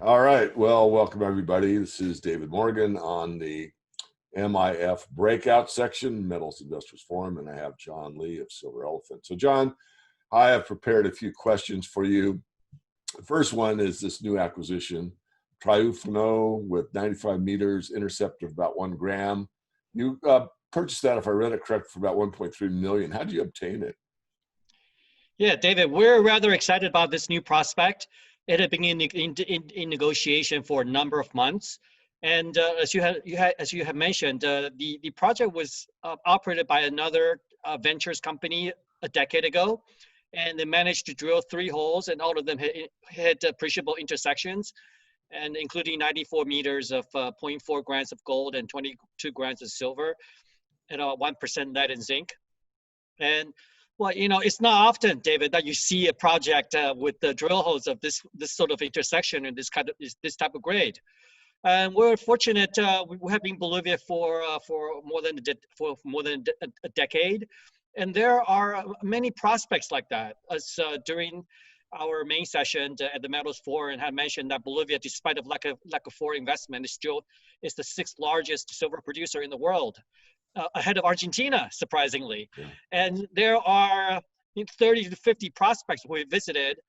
All right. Well, welcome everybody. This is David Morgan on the MIF breakout section, Metals Investors Forum, and I have John Lee of Silver Elephant. So John, I have prepared a few questions for you. The first one is this new acquisition, Triufano with 95 meters, intercept of about 1 gram. You purchased that, if I read it correct, for about 1.3 million. How did you obtain it? Yeah, David, we're rather excited about this new prospect. It had been in negotiation for a number of months, and as you have mentioned, the project was operated by another ventures company a decade ago, and they managed to drill 3 holes, and all of them had appreciable intersections, and including 94 meters of 0.4 grams of gold and 22 grams of silver, and 1% lead and zinc, and well, you know, it's not often, David, that you see a project with the drill holes of this sort of intersection and this type of grade. And we're fortunate. We have been in Bolivia for more than a decade, and there are many prospects like that. As during our main session at the Metals Forum, had mentioned that Bolivia, despite of lack of foreign investment, is the 6th largest silver producer in the world. Ahead of Argentina, surprisingly. Yeah. And there are 30 to 50 prospects we visited,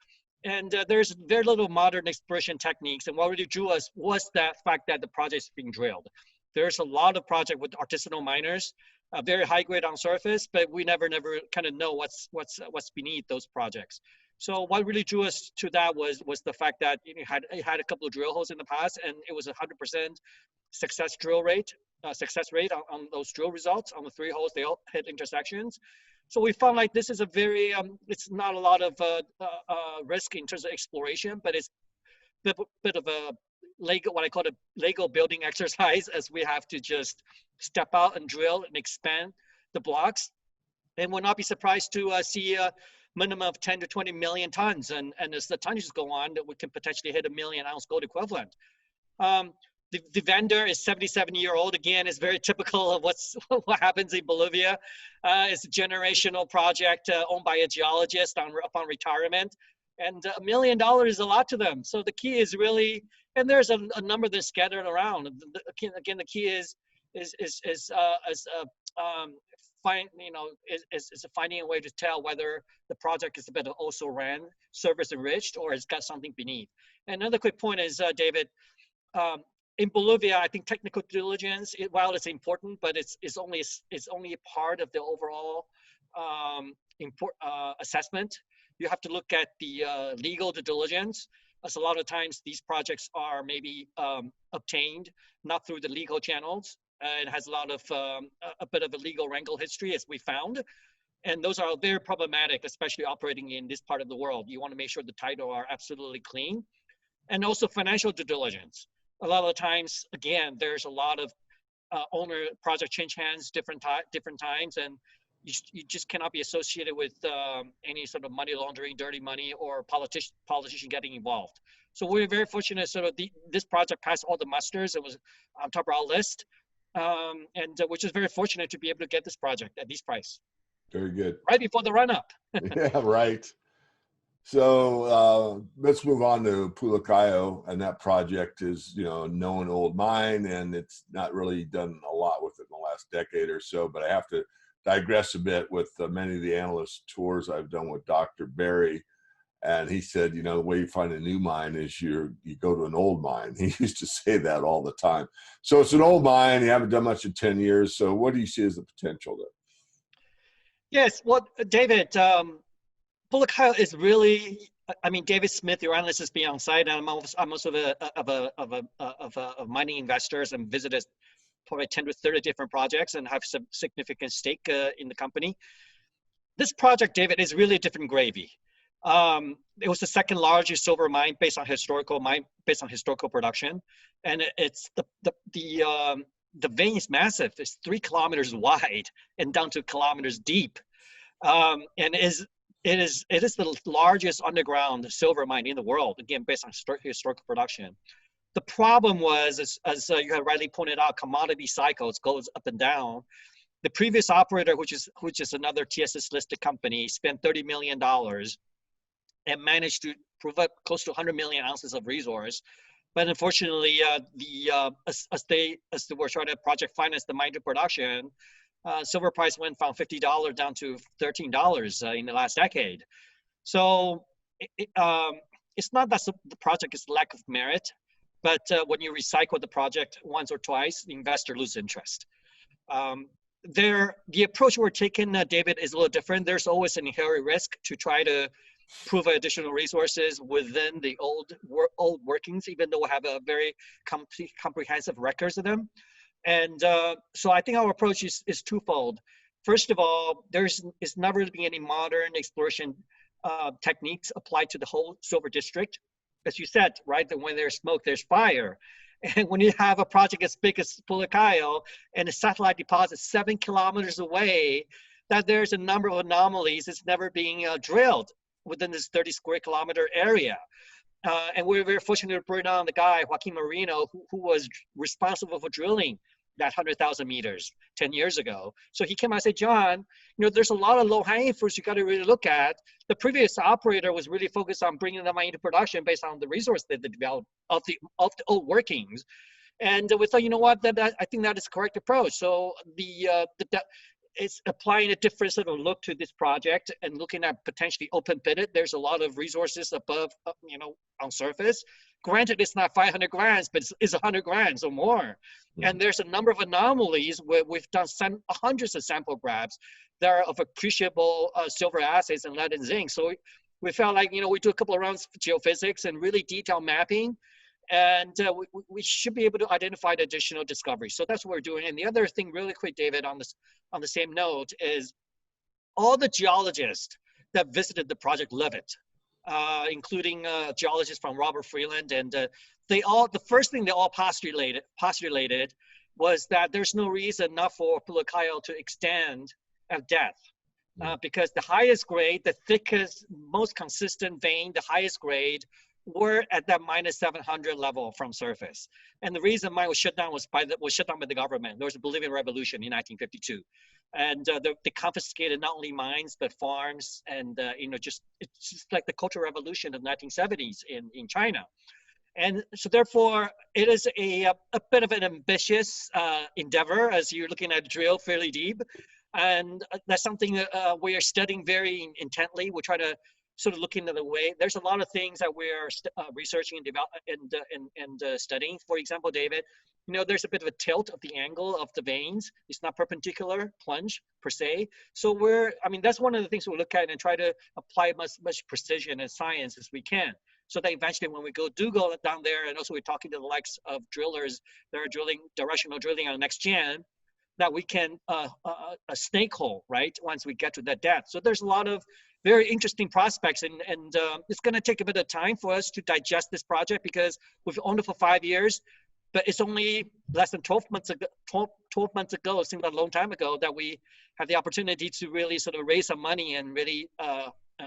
and there's very little modern exploration techniques. And what really drew us was that fact that the project is being drilled. There's a lot of projects with artisanal miners, very high grade on surface, but we never kind of know what's beneath those projects. So what really drew us to that was the fact that it had a couple of drill holes in the past, and it was 100% success rate on those drill results. On the 3 holes, they all hit intersections. So we found like this is a very, it's not a lot of risk in terms of exploration, but it's a bit of a Lego, what I call a Lego building exercise, as we have to just step out and drill and expand the blocks. And we'll not be surprised to see a minimum of 10 to 20 million tons. And as the tonnages go on, that we can potentially hit 1 million ounce gold equivalent. The vendor is 77-year-old. Again, is very typical of what happens in Bolivia. It's a generational project owned by a geologist upon retirement, and $1 million is a lot to them. So the key is really, and there's a number that's scattered around. Again, the key is finding a way to tell whether the project is a bit of also ran, surface enriched, or it's got something beneath. And another quick point is, David. In Bolivia, I think technical diligence, while it's important, but it's only a part of the overall assessment. You have to look at the legal due diligence, as a lot of times these projects are maybe obtained not through the legal channels. It has a lot of a bit of a legal wrangle history, as we found, and those are very problematic, especially operating in this part of the world. You want to make sure the title are absolutely clean, and also financial due diligence. A lot of the times, again, there's a lot of owner project change hands different times, and you just cannot be associated with any sort of money laundering, dirty money, or politician getting involved. So we're very fortunate. Sort of this project passed all the musters. It was on top of our list, and which is very fortunate to be able to get this project at this price. Very good. Right before the run up. Yeah, right. So let's move on to Pulacayo, and that project is, a known old mine, and it's not really done a lot with it in the last decade or so. But I have to digress a bit with many of the analyst tours I've done with Dr. Barry, and he said, the way you find a new mine is you go to an old mine. He used to say that all the time. So it's an old mine. You haven't done much in 10 years. So what do you see as the potential there? Yes, well, David. Pulacayo is really, I mean, David Smith, your analyst, has been on site, and I'm also of mining investors and visited probably 10 to 30 different projects and have some significant stake in the company. This project, David, is really a different gravy. It was the 2nd largest silver mine based on historical production, and it's the vein is massive. It's 3 kilometers wide and down to kilometers deep, and It is the largest underground silver mine in the world, again, based on historical production. The problem was, as you have rightly pointed out, commodity cycles goes up and down. The previous operator, which is another TSS listed company, spent $30 million and managed to prove up close to 100 million ounces of resource. But unfortunately, as they were trying to project finance the mine to production, silver price went from $50 down to $13 in the last decade. So it's not that the project is lack of merit, but when you recycle the project once or twice, the investor loses interest. The approach we're taking, David, is a little different. There's always an inherent risk to try to prove additional resources within the old workings, even though we have a very comprehensive records of them. And so I think our approach is twofold. First of all, there's never been any modern exploration techniques applied to the whole silver district. As you said, right, that when there's smoke, there's fire. And when you have a project as big as Pulacayo and a satellite deposit 7 kilometers away, that there's a number of anomalies that's never being drilled within this 30 square kilometer area. And we're very fortunate to bring on the guy, Joaquin Marino, who was responsible for drilling that 100,000 meters 10 years ago. So he came out and said, John, you know, there's a lot of low-hanging fruits you got to really look at. The previous operator was really focused on bringing the mine into production based on the resource that they developed of the old workings. And we thought, you know what, I think that is the correct approach. So it's applying a different sort of look to this project and looking at potentially open pitted. There's a lot of resources above, you know, on surface. Granted, it's not 500 grams, but it's 100 grams or more. Mm-hmm. And there's a number of anomalies where we've done hundreds of sample grabs that are of appreciable silver assays and lead and zinc. So we felt like, you know, we do a couple of rounds of geophysics and really detailed mapping, and we should be able to identify the additional discoveries. So that's what we're doing. And the other thing, really quick, David, on the same note, is all the geologists that visited the project love it. Including geologists from Robert Freeland, and the first thing they all postulated was that there's no reason not for Pulacayo to extend at depth, because the highest grade, the thickest, most consistent vein, the highest grade, were at that minus 700 level from surface. And the reason mine was shut down was shut down by the government. There was a Bolivian revolution in 1952. And they confiscated not only mines, but farms. And, you know, it's just like the Cultural Revolution of the 1970s in China. And so therefore, it is a bit of an ambitious endeavor as you're looking at a drill fairly deep. And that's something we are studying very intently. We're trying to sort of look into the way. There's a lot of things that we're researching and developing and studying. For example, David, you know, there's a bit of a tilt of the angle of the veins. It's not perpendicular plunge per se. So that's one of the things we'll look at and try to apply much precision and science as we can. So that eventually when we go down there, and also we're talking to the likes of drillers that are directional drilling on next gen, that we can a snake hole, right, once we get to that depth. So there's a lot of very interesting prospects, and it's going to take a bit of time for us to digest this project because we've owned it for 5 years, but it's only less than 12 months ago, seems like a long time ago, that we had the opportunity to really sort of raise some money and really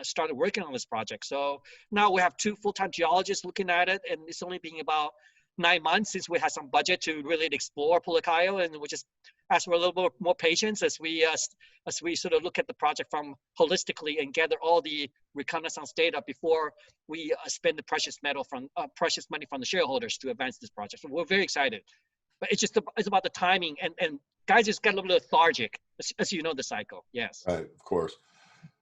started working on this project. So now we have 2 full-time geologists looking at it, and it's only been about 9 months since we had some budget to really explore Pulacayo, and we just ask for a little bit more patience as we sort of look at the project from holistically and gather all the reconnaissance data before we spend the precious money from the shareholders to advance this project. So we're very excited, but it's about the timing, and guys just got a little bit lethargic, as you know the cycle. Yes. Right, of course.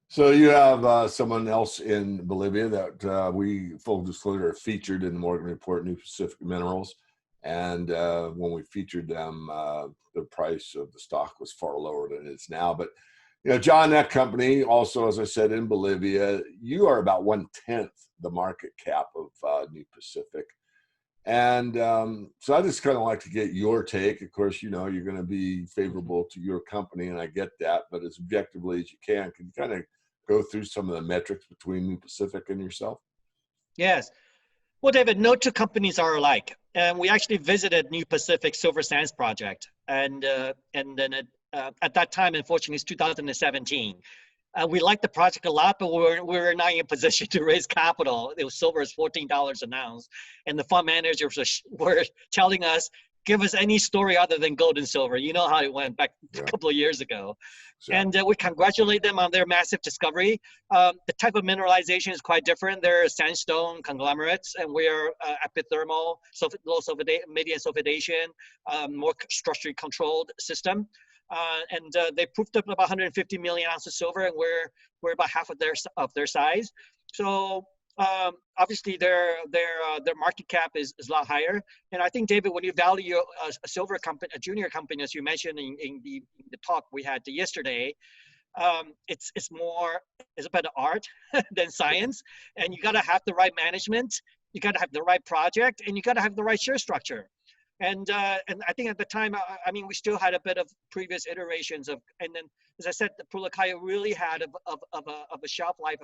So you have someone else in Bolivia that we, full disclosure, featured in the Morgan Report, New Pacific Minerals. And when we featured them, the price of the stock was far lower than it is now. But, you know, John, that company also, as I said, in Bolivia, you are about 1/10 the market cap of New Pacific. And so I just kind of like to get your take. Of course, you know, you're going to be favorable to your company, and I get that, but as objectively as you can you kind of go through some of the metrics between New Pacific and yourself? Yes. Well, David, no 2 companies are alike. And we actually visited New Pacific Silver Sands project. And then at that time, unfortunately, it's 2017. We liked the project a lot, but we were not in a position to raise capital. Silver is $14 an ounce. And the fund managers were telling us, give us any story other than gold and silver. You know how it went back a couple of years ago. And we congratulate them on their massive discovery. The type of mineralization is quite different. They're sandstone conglomerates, and we are epithermal, low median sulfidation, more structurally controlled system. And they proved up about 150 million ounces of silver, and we're about half of their size. So obviously their market cap is a lot higher. And I think, David, when you value a silver company, a junior company, as you mentioned in the talk we had yesterday, it's a better art than science. And you got to have the right management, you got to have the right project, and you got to have the right share structure. And I think at the time, I mean, we still had a bit of previous iterations of, and then as I said, the Pulacayo really had a shelf life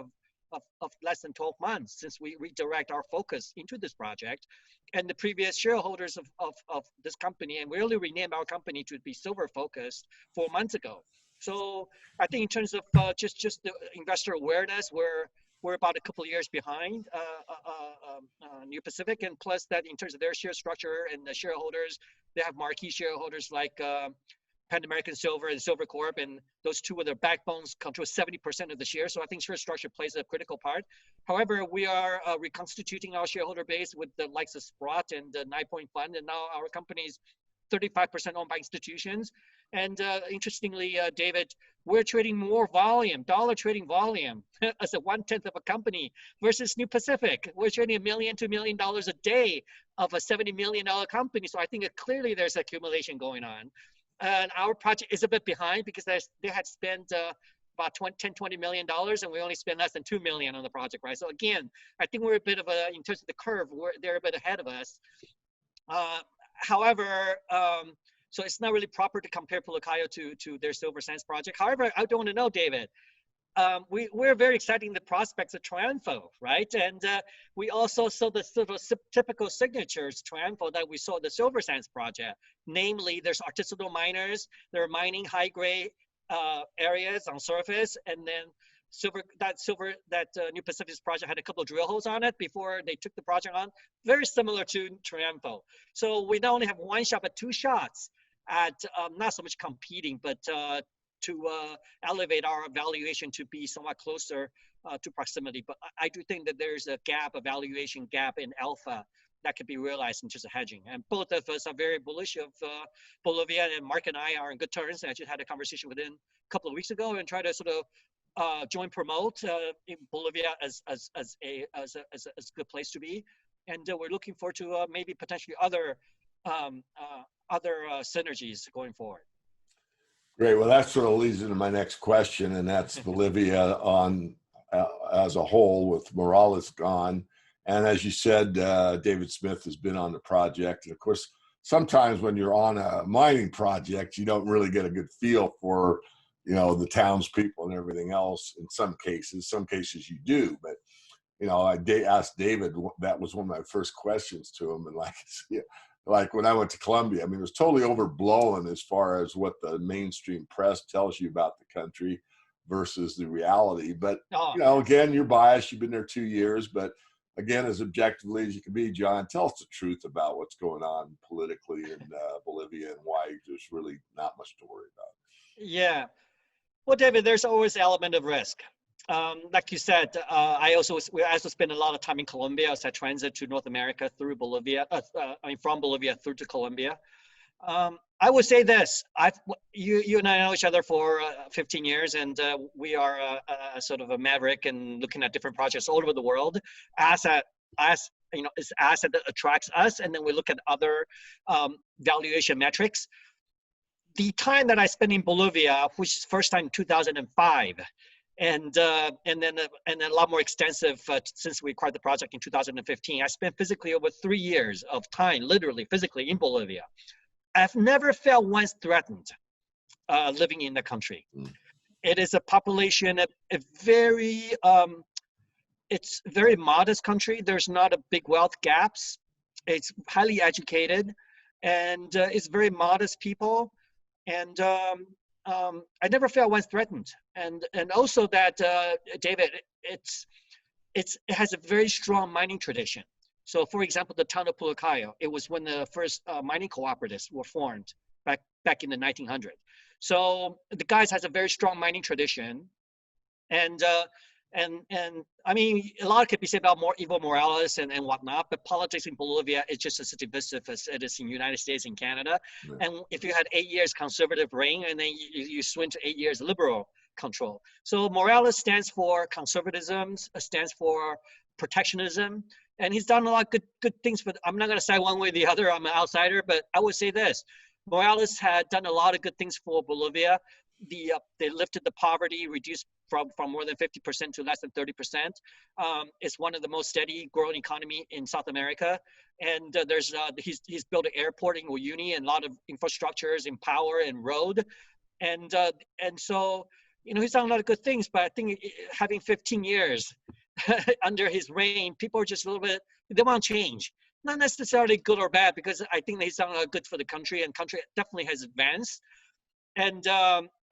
of less than 12 months since we redirect our focus into this project. And the previous shareholders of this company, and we really renamed our company to be silver focused 4 months ago. So I think in terms of just the investor awareness, we're about a couple of years behind New Pacific, and plus that in terms of their share structure and the shareholders, they have marquee shareholders like Pan American Silver and Silver Corp, and those two of their backbones control 70% of the shares. So I think share structure plays a critical part. However, we are reconstituting our shareholder base with the likes of Sprott and the 9 Point Fund, and now our company is 35% owned by institutions. And interestingly, David, we're trading more volume, dollar trading volume as a 1/10 of a company versus New Pacific. We're trading $1 million to $2 million a day of a $70 million company. So I think clearly there's accumulation going on. And our project is a bit behind because they had spent about $20 million, and we only spent less than $2 million on the project, right? So again, I think we're a bit of in terms of the curve, they're a bit ahead of us. However, so it's not really proper to compare Pulacayo to their Silver Sands project. However, I don't want to know, David, we're very excited in the prospects of Triunfo, right? And we also saw the sort of typical signatures Triunfo that we saw at the Silver Sands project. Namely, there's artisanal miners, they're mining high grade areas on surface, and then New Pacific's project had a couple of drill holes on it before they took the project on. Very similar to Triunfo. So we not only have one shot, but two shots at not so much competing, but to elevate our valuation to be somewhat closer to proximity. But I do think that there's a valuation gap in alpha that could be realized in terms of hedging. And both of us are very bullish of Bolivia, and Mark and I are in good terms. I just had a conversation with him a couple of weeks ago and try to sort of join promote in Bolivia as a good place to be. And we're looking forward to maybe potentially other synergies going forward. Great. Well, that sort of leads into my next question, and that's Bolivia as a whole, with Morales gone. And as you said, David Smith has been on the project. And of course, sometimes when you're on a mining project, you don't really get a good feel for, the townspeople and everything else. In some cases you do. But, I asked David, that was one of my first questions to him. And like when I went to Colombia, I mean, it was totally overblown as far as what the mainstream press tells you about the country versus the reality. But, again, you're biased. You've been there 2 years. But again, as objectively as you can be, John, tell us the truth about what's going on politically in Bolivia and why there's really not much to worry about. Yeah. Well, David, there's always an element of risk. Like you said, we also spend a lot of time in Colombia as I transit to North America through Bolivia. From Bolivia through to Colombia. I would say this: you and I know each other for 15 years, and we are a sort of a maverick and looking at different projects all over the world. It's asset that attracts us, and then we look at other valuation metrics. The time that I spent in Bolivia, which is first time in 2005. And then a lot more extensive since we acquired the project in 2015. I spent physically over 3 years of time, literally physically in Bolivia. I've never felt once threatened living in the country. It is a population, it's a very modest country. There's not a big wealth gaps. It's highly educated, and it's very modest people. And I never felt once threatened, and also that David, it has a very strong mining tradition. So for example, the town of Pulacayo, it was when the first mining cooperatives were formed back in the 1900s. So the guys has a very strong mining tradition, and I mean, a lot could be said about Evo Morales and whatnot, but politics in Bolivia is just as divisive as it is in the United States and Canada. Right. And if you had 8 years conservative reign and then you swing to 8 years liberal control. So Morales stands for conservatism, stands for protectionism, and he's done a lot of good things. But I'm not going to say one way or the other. I'm an outsider, but I would say this: Morales had done a lot of good things for Bolivia. They lifted the poverty, reduced from more than 50% to less than 30%. It's one of the most steady growing economy in South America. And he's built an airport in Uyuni and a lot of infrastructures in power and road. And so, you know, he's done a lot of good things, but I think having 15 years under his reign, people are just a little bit, they want change. Not necessarily good or bad, because I think he's done a lot good for the country, and country definitely has advanced. And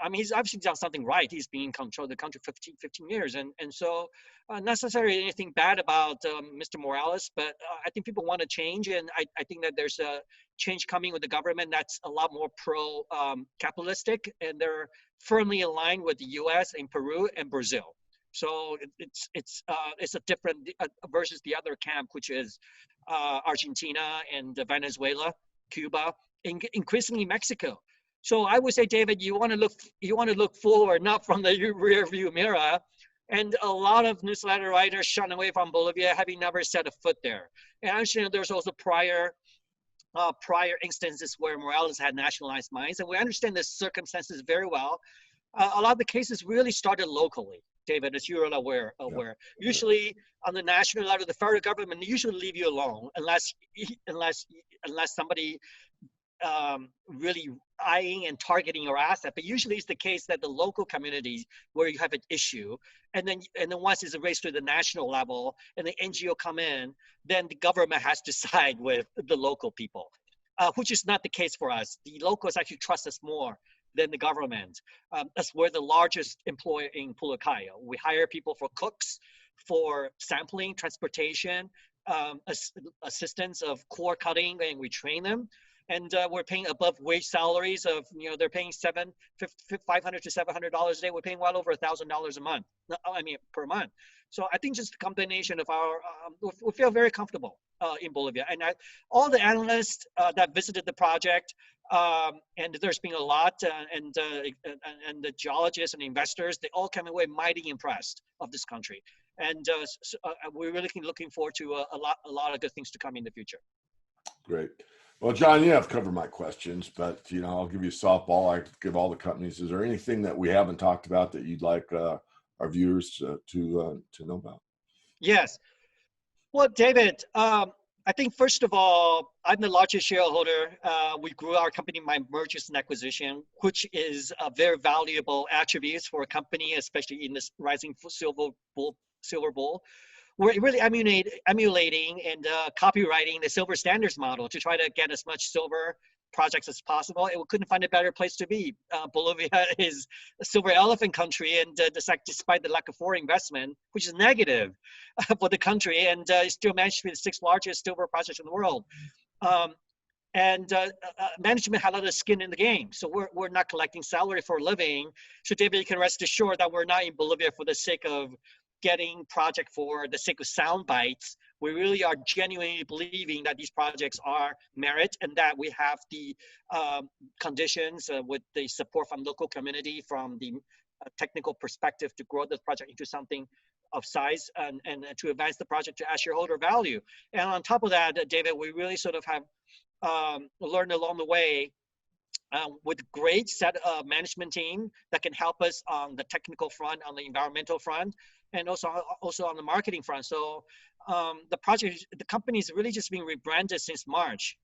I mean, he's obviously done something right. He's been in control of the country for 15 years. And so not necessarily anything bad about Mr. Morales, but I think people want to change. And I think that there's a change coming with the government that's a lot more pro-capitalistic, and they're firmly aligned with the US and Peru and Brazil. So it's a different versus the other camp, which is Argentina and Venezuela, Cuba, increasingly Mexico. So I would say, David, you want to look forward, not from the rear view mirror. And a lot of newsletter writers shun away from Bolivia, having never set a foot there. And actually, there's also prior instances where Morales had nationalized mines, and we understand the circumstances very well. A lot of the cases really started locally, David, as you're aware. Yeah. Usually on the national level, the federal government usually leave you alone unless somebody really eyeing and targeting your asset. But usually it's the case that the local communities where you have an issue, and then once it's raised to the national level and the NGO come in, then the government has to side with the local people, which is not the case for us. The locals actually trust us more than the government. As we're the largest employer in Pulacayo. We hire people for cooks, for sampling, transportation, assistance of core cutting, and we train them. And we're paying above wage salaries of, you know, they're paying $500 to $700 a day. We're paying well over $1,000 a month. I mean, per month. So I think just a combination of our, we feel very comfortable in Bolivia. And all the analysts that visited the project, and there's been a lot, and the geologists and investors, they all came away mighty impressed of this country. And we're really looking forward to a lot of good things to come in the future. Great. Well, John, you have covered my questions, but, you know, I'll give you a softball. I give all the companies. Is there anything that we haven't talked about that you'd like our viewers to know about? Yes. Well, David, I think first of all, I'm the largest shareholder. We grew our company by mergers and acquisition, which is a very valuable attribute for a company, especially in this rising silver bull. We're really emulating and copywriting the silver standards model to try to get as much silver projects as possible. And we couldn't find a better place to be. Bolivia is a silver elephant country, and despite the lack of foreign investment, which is negative for the country, and it still managed to be the 6th largest silver project in the world. Management had a lot of skin in the game. So we're not collecting salary for a living. So David, you can rest assured that we're not in Bolivia for the sake of getting project for the sake of sound bites. We really are genuinely believing that these projects are merit, and that we have the conditions with the support from local community, from the technical perspective, to grow this project into something of size and to advance the project to add shareholder value. And on top of that, David, we really sort of have learned along the way with great set of management team that can help us on the technical front, on the environmental front, and also on the marketing front. So the company is really just being rebranded since March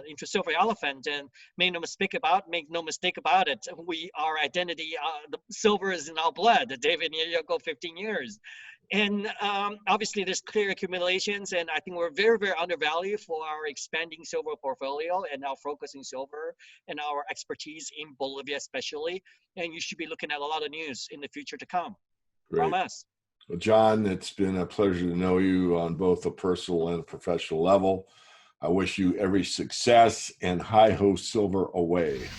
into Silver Elephant, and make no mistake about it. Our identity, the silver is in our blood. David, you go 15 years. And obviously there's clear accumulations, and I think we're very, very undervalued for our expanding silver portfolio and our focus in silver and our expertise in Bolivia especially. And you should be looking at a lot of news in the future to come. Great. From us. Well, John, it's been a pleasure to know you on both a personal and a professional level. I wish you every success, and hi ho silver away.